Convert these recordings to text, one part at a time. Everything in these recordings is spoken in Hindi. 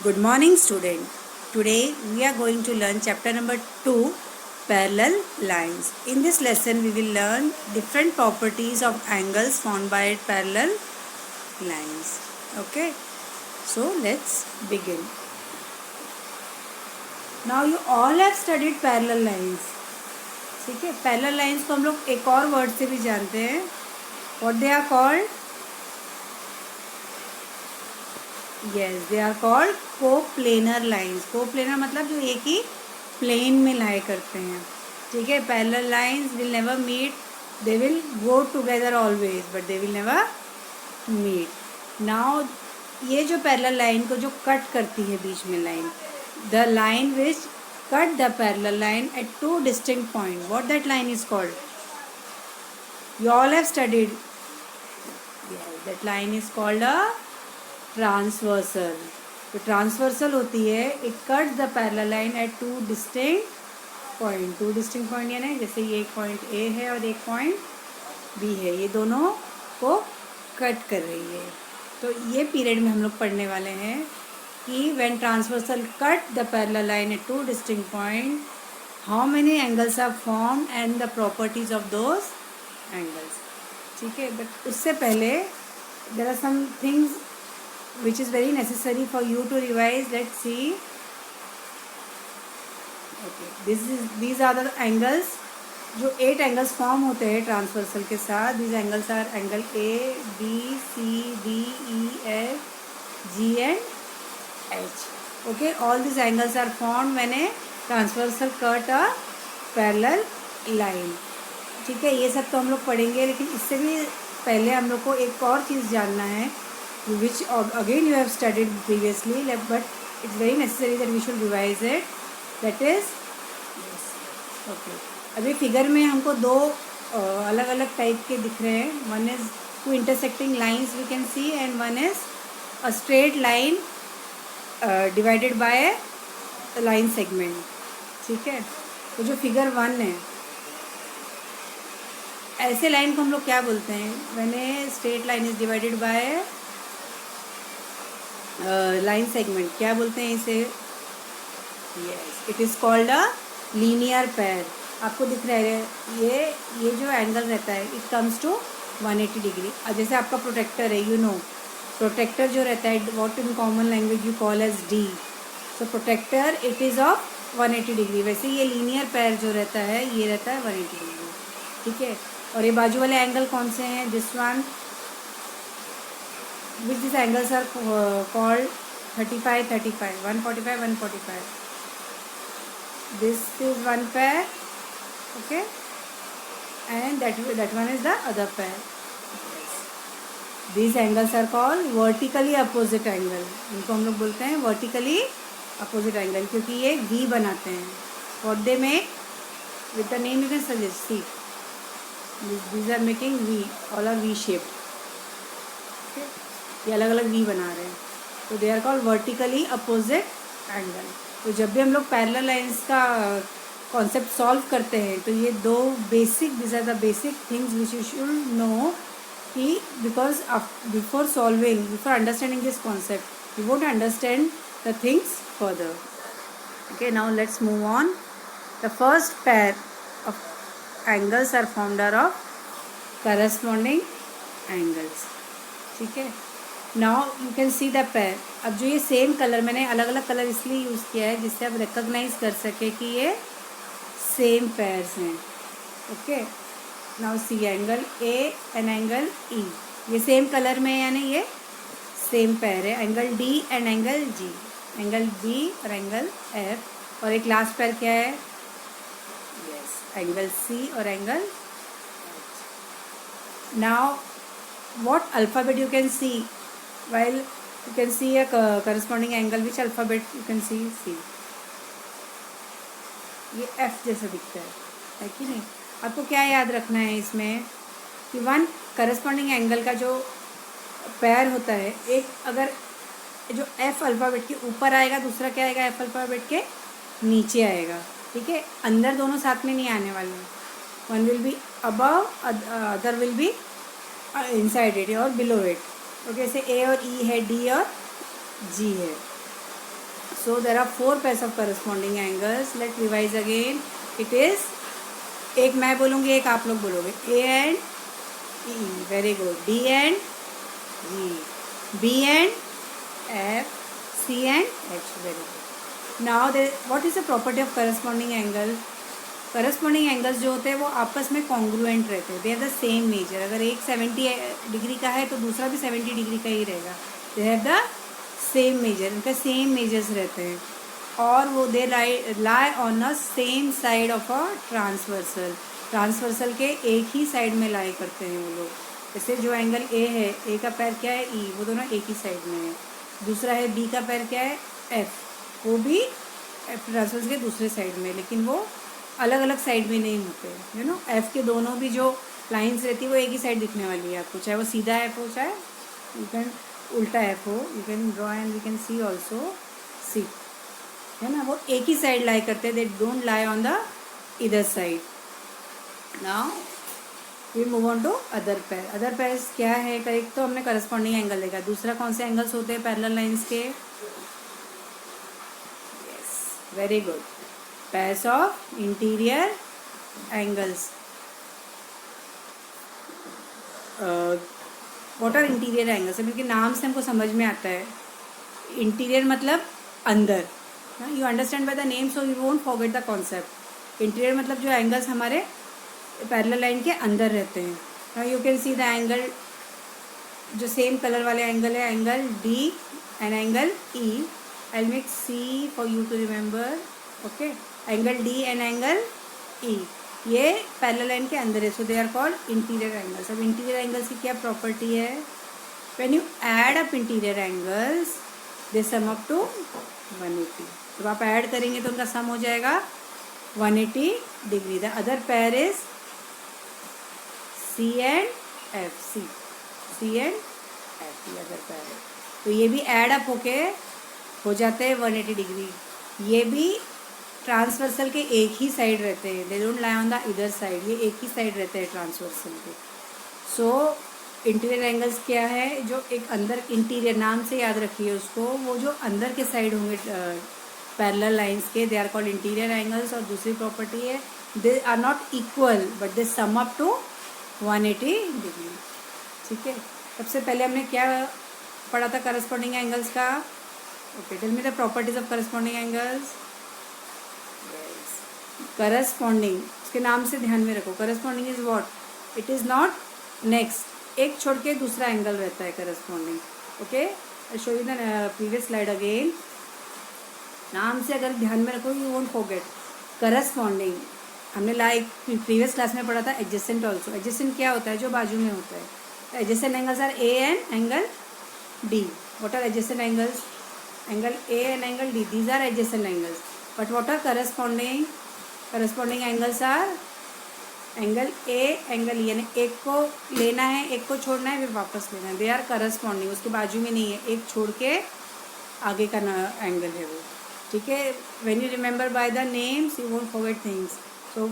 Good morning, student. Today we are going to learn chapter number 2, parallel lines. In this lesson we will learn different properties of angles formed by parallel lines. Okay, so let's begin. Now you all have studied parallel lines. ठीक है, पैरेलल लाइंस को हम लोग एक और वर्ड से भी जानते हैं. What they are called? Yes, they are called coplanar lines. Coplanar मतलब जो एक ही प्लेन में लाई करते हैं. ठीक है, parallel lines will never meet, they will go together always but they will never meet. Now ये जो पैरेलल लाइन को जो कट करती है बीच में line, the line which cut the parallel line at two distinct points. What that line is called? You all have studied. Yes, that line is called a transversal. तो ट्रांसवर्सल होती है, it cuts the parallel line at two distinct point. Two distinct point यानी जैसे ये एक पॉइंट A है और एक पॉइंट B है, ये दोनों को कट कर रही है. तो ये पीरियड में हम लोग पढ़ने वाले हैं कि when transversal cut the parallel line at two distinct points, how many angles are formed and the properties of those angles. ठीक है, but उससे पहले there are some things which is very necessary for you to revise. Let's see. Okay, these are the angles. जो 8 angles form होते हैं ट्रांसवर्सल के साथ. These angles are angle A, B, C, D, E, F, G and H. Okay, all these angles are formed when a transversal cut a parallel line. ठीक है, ये सब तो हम लोग पढ़ेंगे, लेकिन इससे भी पहले हम लोग को एक और चीज़ जानना है which again you have studied previously but it's very necessary that we should revise it. That is yes. Okay, अभी फिगर में हमको दो अलग अलग टाइप के दिख रहे हैं. One is two intersecting lines we can see and one is a straight line divided by line segment. ठीक है, तो जो फिगर 1 है, ऐसे लाइन को हम लोग क्या बोलते हैं? When a straight line is divided by line segment, क्या बोलते हैं इसे? Yes, it is called a linear pair. आपको दिख रहा है ये जो एंगल रहता है, इट कम्स टू 180 डिग्री. जैसे आपका प्रोटेक्टर है, यू नो प्रोटेक्टर जो रहता है, what in common language you call as D. So protractor it is of 180 degree. वैसे ये लीनियर पैर जो रहता है, ये रहता है 180 डिग्री. ठीक है, और ये बाजू वाले एंगल कौन से हैं? This one, which this angles are called 35, 35, 145, 145. This is one pair. Okay, and that one is the other pair. These angles are called vertically opposite angle. इनको हम लोग बोलते हैं vertically opposite angle, क्योंकि ये V बनाते हैं. What they make? With the name you can suggest. See, these are making V. All are V shaped. Okay, ये अलग अलग V बना रहे हैं, तो they are called vertically opposite angle. तो जब भी हम लोग parallel lines का कॉन्सेप्ट सॉल्व करते हैं, तो ये दो basic, these are the basic things which you should know. Because before understanding this concept, you won't understand the things further. Okay, now let's move on. The first pair of angles are formed of corresponding angles. ठीक है, now you can see the pair. अब जो ये सेम कलर, मैंने अलग अलग कलर इसलिए यूज़ किया है जिससे आप रिकॉग्नाइज कर सके कि ये सेम पेयर्स हैं. Okay, now see angle A and angle E, ये सेम कलर में है, यानी ये सेम पेयर है. Angle D and angle G, angle B और एंगल एफ. और एक लास्ट पेयर क्या है? यस, एंगल सी और angle H. Now what alphabet you can C while you can C a corresponding angle? Which alphabet you can सी? ये एफ जैसा दिखता है कि नहीं? आपको क्या याद रखना है इसमें कि वन करस्पॉन्डिंग एंगल का जो पेयर होता है, एक अगर जो एफ अल्फ़ाबेट के ऊपर आएगा, दूसरा क्या आएगा? एफ अल्फ़ाबेट के नीचे आएगा. ठीक है, अंदर दोनों साथ में नहीं आने वाले. One will be above, other will be inside it और बिलो इट. ओके, जैसे ए और ई है, डी और जी है. So there are 4 pairs of corresponding angles. Let's revise again. It is, एक मैं बोलूँगी, एक आप लोग बोलोगे. A and E, very good. D and G, B and F, C and H, very good. Now what is the property of corresponding angle? Corresponding angles जो होते हैं वो आपस में कॉन्ग्रुएंट रहते हैं. They are the same measure. अगर एक 70 डिग्री का है तो दूसरा भी 70 डिग्री का ही रहेगा. They have the same major. इनका सेम मेजर्स रहते हैं और वो they lie on a same side of a transversal. Transversal के एक ही साइड में लाई करते हैं वो लोग. जैसे जो एंगल ए है, ए का पैर क्या है, ई, वो दोनों एक ही साइड में है. दूसरा है बी का पैर क्या है, एफ, वो भी ट्रांसवर्सल के दूसरे साइड में, लेकिन वो अलग अलग साइड में नहीं होते. यू नो, एफ के दोनों भी जो लाइंस रहती है वो एक ही साइड दिखने वाली है आपको, चाहे वो सीधा एफ हो, चाहे यू कैन उल्टा एफ हो. You can draw and you can see also, see, है ना. वो एक ही साइड लाई करते हैं. They don't lie on the इधर side. Now we move on to other pair. Other pairs क्या है? एक तो हमने करस्पॉन्डिंग एंगल देखा. दूसरा कौन से एंगल्स होते हैं पैरेलल लाइंस के? Yes, very good. Pairs of interior angles. What are interior angles? अभी के नाम से हमको समझ में आता है. इंटीरियर मतलब अंदर. You understand by the name, so you won't forget the concept. Interior मतलब जो एंगल्स हमारे पैरेलल लाइन के अंदर रहते हैं. You can see the angle, जो सेम कलर वाले एंगल है, angle D and angle E. I will make see for you to remember. Okay, angle D and angle E, ये पैरेलल लाइन के अंदर है. So they are called interior angles. अब इंटीरियर एंगल्स की क्या प्रॉपर्टी है? When you add up interior angles they sum up to 180. जब आप ऐड करेंगे तो उनका सम हो जाएगा 180 degree. The other pair is C and F. C and F, ये अदर पेयर है. तो ये भी ऐड अप होके हो जाते हैं 180 डिग्री. ये भी ट्रांसवर्सल के एक ही साइड रहते हैं. They don't lie on the इधर साइड. ये एक ही साइड रहते हैं ट्रांसवर्सल के. सो इंटीरियर एंगल्स क्या है? जो एक अंदर, इंटीरियर नाम से याद रखिए उसको, वो जो अंदर के साइड होंगे पैरेलल लाइंस के, they are called interior angles. और दूसरी प्रॉपर्टी है, they are not equal but they sum up to 180 degree. ठीक है. सबसे पहले हमने क्या पढ़ा था करस्पॉन्डिंग एंगल्स का? Okay, tell me the properties of corresponding angles. Corresponding, उसके नाम से ध्यान में रखो. Corresponding is what? It is not next. एक छोड़ के दूसरा एंगल रहता है corresponding. Okay, I show you the previous slide again. नाम से अगर ध्यान में रखो, यू वोंट फॉरगेट. करस्पॉन्डिंग हमने लाइक प्रीवियस क्लास में पढ़ा था. Adjacent also. एडजेसेंट क्या होता है? जो बाजू में होता है. Adjacent angles are A and angle D. What are adjacent angles? Angle A and angle D, these are adjacent angles. But what are corresponding? Corresponding angles are angle A, angle E. यानी एक को लेना है, एक को छोड़ना है, फिर वापस लेना है. They are corresponding. उसके बाजू में नहीं है, एक छोड़ के आगे का एंगल है वो. ठीक है. When you remember by the names you won't forget things. So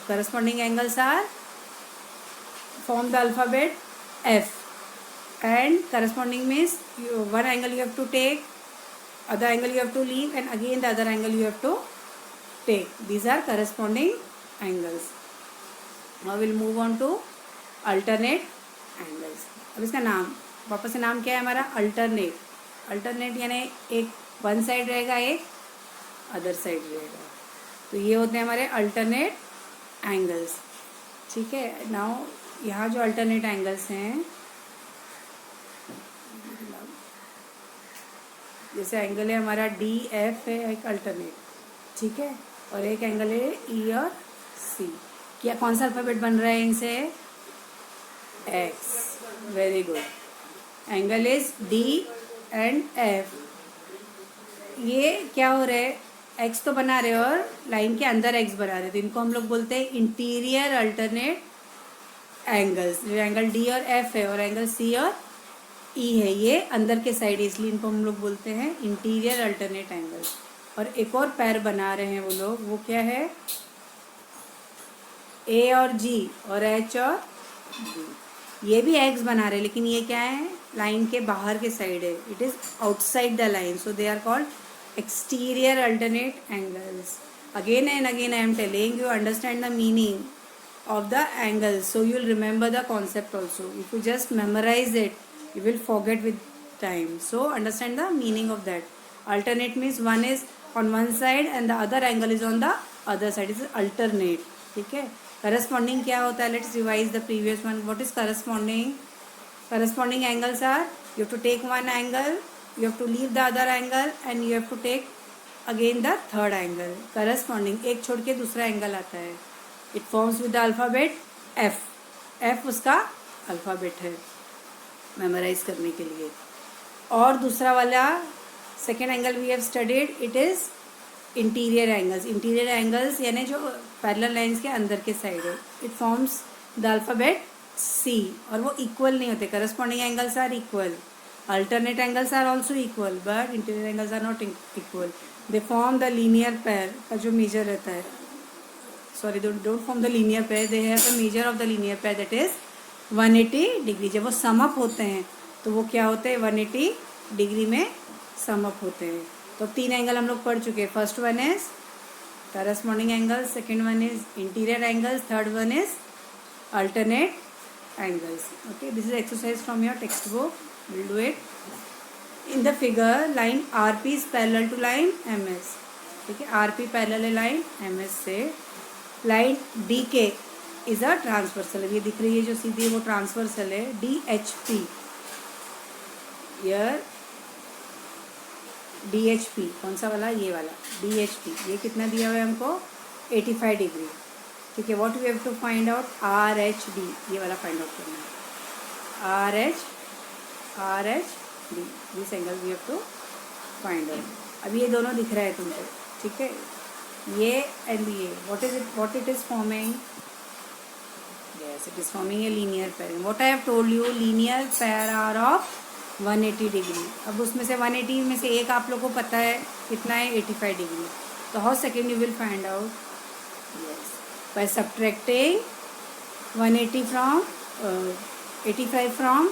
corresponding angles are form the alphabet F. And corresponding means one angle you have to take, other angle you have to leave, and again the other angle you have to take. These are corresponding angles. Now we'll move on to alternate angles. अब इसका नाम, वापस से नाम क्या है हमारा? अल्टरनेट. अल्टरनेट यानी एक वन साइड रहेगा, एक अदर साइड रहेगा. तो ये होते हैं हमारे अल्टरनेट एंगल्स. ठीक है. नाउ यहाँ जो अल्टरनेट एंगल्स हैं, जैसे एंगल है हमारा डी एफ है, एक अल्टरनेट. ठीक है. और एक एंगल है ई और सी. क्या कौन सा अल्फाबेट बन रहा है इनसे? X. Very good. Angle is D and F. ये क्या हो रहा है? एक्स तो बना रहे और लाइन के अंदर एक्स बना रहे. तो इनको हम लोग बोलते हैं इंटीरियर अल्टरनेट एंगल्स. जो एंगल डी और एफ है और एंगल सी और ई है, ये अंदर के साइड है, इसलिए इनको हम लोग बोलते हैं इंटीरियर अल्टरनेट एंगल्स. और एक और पैर बना रहे हैं वो लोग, वो क्या है? ए और जी और एच और जी. ये भी एक्स बना रहे हैं, लेकिन ये क्या है? लाइन के बाहर के साइड है. It is outside the line, so they are called exterior alternate angles. Again and again I am telling you, understand the meaning of the angles, so you will remember the concept also. If you just memorize it, you will forget with time. So understand the meaning of that. Alternate means one is on one side and the other angle is on the other side. It is alternate. ठीक है. Corresponding क्या होता है? Let's revise the previous one. What is corresponding? Corresponding angles are, you have to take one angle, you have to leave the other angle and you have to take again the third angle. Corresponding, एक छोड़ के दूसरा एंगल आता है. It forms with the alphabet F. F उसका अल्फ़ाबेट है मेमोराइज करने के लिए. और दूसरा वाला second angle we have studied, it is interior angles. Interior angles यानी जो पैरेलल लाइंस के अंदर के साइड है. It forms the alphabet C और वो इक्वल नहीं होते. Corresponding angles are equal, alternate angles are also equal, but interior angles are not equal. They form the linear pair का जो मेजर रहता है, sorry don't form the linear pair, they have the measure of the linear pair that is 180 degree. जब वो सम अप होते हैं तो वो क्या होते हैं? 180 डिग्री में सम अप होते हैं. तो 3 एंगल हम लोग पढ़ चुके हैं. First one is corresponding angle, second one is interior angles, third one is alternate angles. Okay, this is exercise from your textbook. We'll do it. In the figure, line RP is parallel to line MS. ठीक है, RP parallel है line MS से. line DK is a transversal. ये दिख रही है जो सीधी है वो transversal है. DHP here DHP कौन सा वाला? ये वाला DHP. ये कितना दिया हुआ है हमको? 85 डिग्री. ठीक है. What we have to find out? RHD, ये वाला फाइंड आउट करना है. RHD, this angle we have to find out. अब ये दोनों दिख रहा है तुमको. ठीक है, ये एंड ये. What it is forming? Yes, it is forming a linear pair. What I have told you, linear pair are of 180 degree. अब उसमें से 180 में से एक आप लोग को पता है कितना है? 85 डिग्री. तो how second you will find out? Yes, by subtracting 180 from 85 from,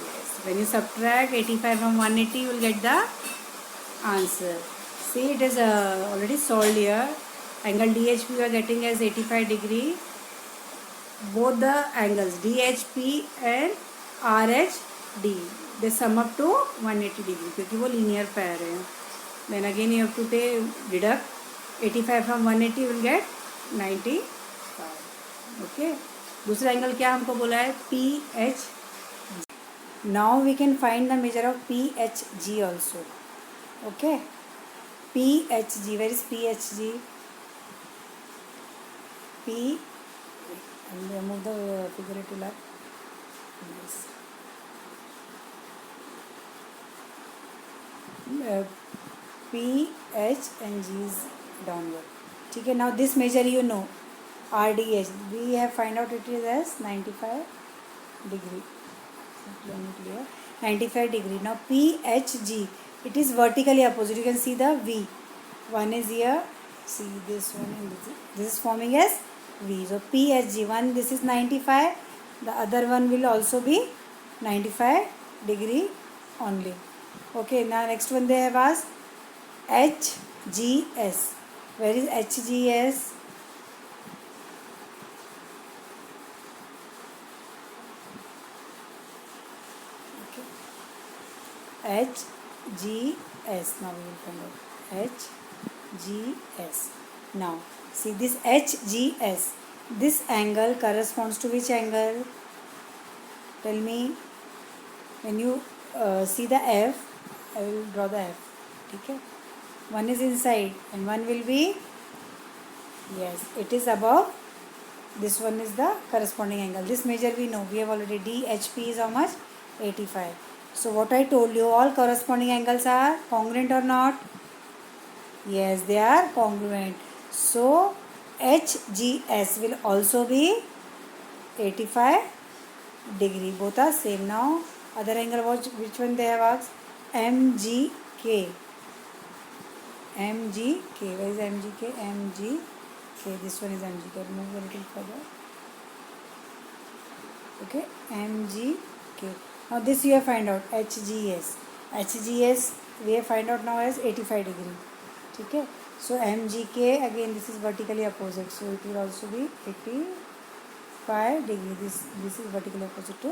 yes, when you subtract 85 from 180 you will get the answer. See, it is already solved here. Angle DHP we are getting as 85 degree. Both the angles DHP and RHD, they sum up to 180 degree क्योंकि वो linear pair है. Then again you have to deduct 85 from 180 will get 95. Okay. दूसरा एंगल क्या हमको बोला है? PH. Now we can find the measure of PHG also. Okay, PHG, where is PHG? P, move the figurative line. Yes. P, H and G is downward. ठीक है. Now this measure you know, RDH, we have find out it is as 95 degree. 95 degree. Now PHG, it is vertically opposite. You can see the V. One is here. See this one and this is forming as V. So PHG, one this is 95. The other one will also be 95 degree only. Okay. Now next one they have asked HGS. Where is HGS? Okay. HGS. Now we will find out HGS. Now see this HGS. This angle corresponds to which angle? Tell me. When you see the F, I will draw the F. ठीक है. One is inside and one will be, yes, it is above. This one is the corresponding angle. This measure we know. We have already. DHP is how much? 85. So what I told you, all corresponding angles are congruent or not? Yes, they are congruent. So HGS will also be 85 degree. Both are same. Now other angle, which one they have asked? MGK. MGK. Where is MGK? MGK. This one is MGK. Move a little further. Okay. MGK. Now this you have find out. HGS. HGS we have find out now as 85 degree. ठीक है. So MGK again this is vertically opposite, so it will also be 85 degree. This is vertically opposite to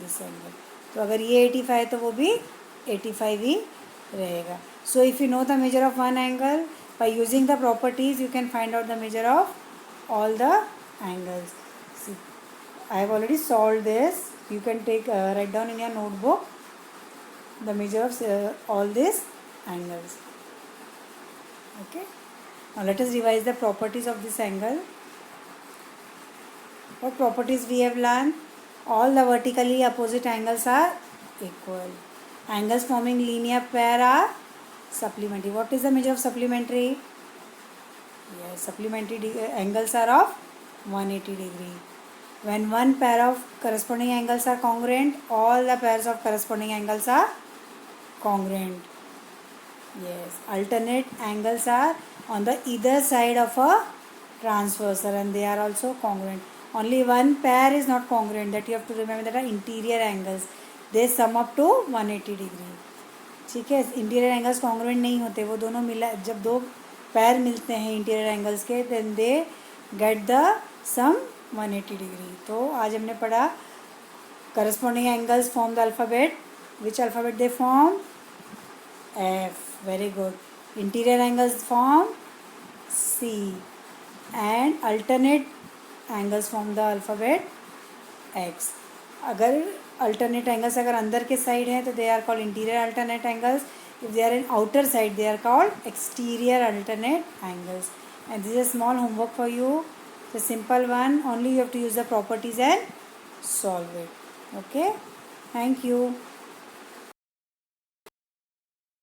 this angle. तो अगर ये 85 है तो वो भी 85 ही रहेगा. So if you know the measure of one angle, by using the properties you can find out the measure of all the angles. See, I have already solved this. You can take write down in your notebook the measure of all these angles. Okay. Now let us revise the properties of this angle. What properties we have learned? All the vertically opposite angles are equal. Angles forming linear pair are supplementary. What is the measure of supplementary? Yes, supplementary angles are of 180 degree. When one pair of corresponding angles are congruent, all the pairs of corresponding angles are congruent. Yes, alternate angles are on the either side of a transversal and they are also congruent. Only one pair is not congruent, that you have to remember, that are interior angles. They sum up to 180 degree. ठीक है. इंटीरियर एंगल्स कॉन्ग्रुएंट नहीं होते, वो दोनों मिला जब दो पैर मिलते हैं इंटीरियर एंगल्स के, then they get the sum 180 degree. तो आज हमने पढ़ा corresponding angles form the alphabet. Which alphabet they form? F. Very good. Interior angles form C and alternate angles form the alphabet X. अगर alternate angles अगर अंदर के साइड हैं तो they are called interior alternate angles. If they are in outer side they are called exterior alternate angles. And this is a small homework for you. It's a simple one. Only you have to use the properties and solve it. Okay. Thank you.